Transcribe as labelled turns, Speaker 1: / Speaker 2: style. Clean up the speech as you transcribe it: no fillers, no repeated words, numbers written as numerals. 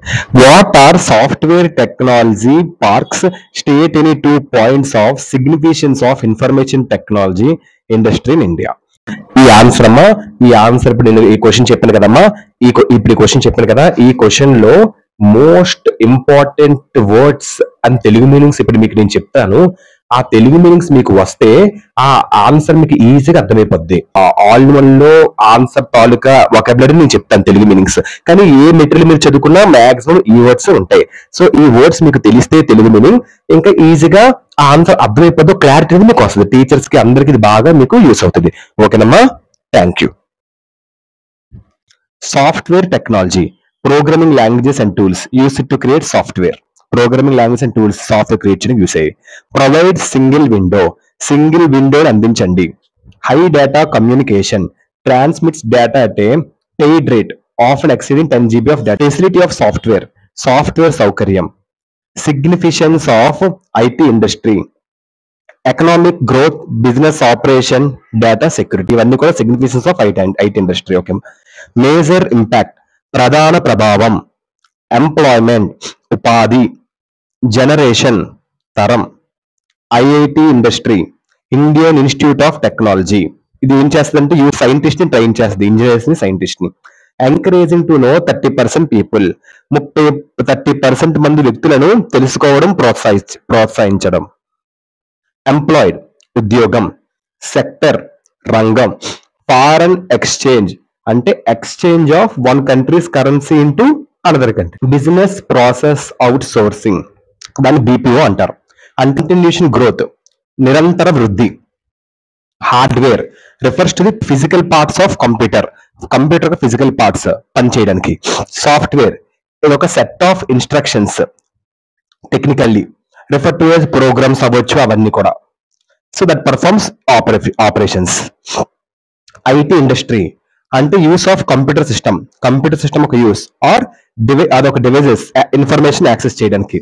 Speaker 1: What are software technology parks state any 2 points of significance of information technology industry in India? ఈ answer అమ్మా, ఈ answer ఇప్పుడు నేను ఈ క్వశ్చన్ చెప్పాను కదమ్మా, ఇప్పుడు ఈ క్వశ్చన్ చెప్పాను కదా, ఈ క్వశ్చన్ లో most important words and Telugu meanings ఇప్పుడు మీకు నేను చెప్తాను. ఆ తెలుగు మీనింగ్స్ మీకు వస్తే ఆ ఆన్సర్ మీకు ఈజీగా అర్థమైపోద్ది. ఆల్ వన్ లో ఆన్సర్ తాలూకా వొకాబులరీ నేను చెప్తాను తెలుగు మీనింగ్స్. కానీ ఏ మెటీరియల్ మీరు చదువుకున్నా మాక్సిమం ఈ వర్డ్స్ ఉంటాయి. సో ఈ వర్డ్స్ మీకు తెలిస్తే తెలుగు మీనింగ్ ఇంకా ఈజీగా ఆ ఆన్సర్ అర్థమైపోద్దు, క్లారిటీ మీకు వస్తుంది. టీచర్స్ కి అందరికి ఇది బాగా మీకు యూస్ అవుతుంది. ఓకేనమ్మా, thank you. Software technology, programming languages and tools used to create software. Programming language and tools software create చేయడానికి యూస్ అయ్యాయి. ప్రొవైడ్ సింగిల్ విండోని అందించండి. High data communication, transmits data at a paid rate often exceeding 10 GB of data. Facility of software సౌకర్యం. Significance of IT industry, economic growth, business operation, data security, ఇవన్నీ కూడా significance of IT industry. Okay. Major impact, ప్రధాన ప్రభావం. Employment, ఉపాధి. Generation, తరం. IIT industry, Indian institute of technology, ఇది ఏం చేస్తుందంటే సైంటిస్ట్ ని ట్రైన్ చేస్తుంది, ఇంజనీర్స్ ని, సైంటిస్ట్ ని. ఎంకరేజింగ్ టు నో 30% పీపుల్, 30% మంది వ్యక్తులను తెలుసుకోవడం, ప్రోత్సహించడం. ఎంప్లాయిడ్, ఉద్యోగం. సెక్టర్, రంగం. ఫారెన్ ఎక్స్చేంజ్ అంటే exchange of one countries currency into another country. Business process outsourcing, దాన్ని BPO అంటారు. కంటిన్యూషన్ గ్రోత్, నిరంతర వృద్ధి. Hardware refers to the physical parts of computer physical parts పనిచేయడానికి. సాఫ్ట్వేర్ ఇది ఒక set of instructions, technically refer to as programs అవ్వచ్చు, అవన్నీ కూడా. So that performs operations. IT industry అంటే యూస్ ఆఫ్ కంప్యూటర్ సిస్టమ్ ఒక యూస్ ఆర్ అదొక devices information access చేయడానికి.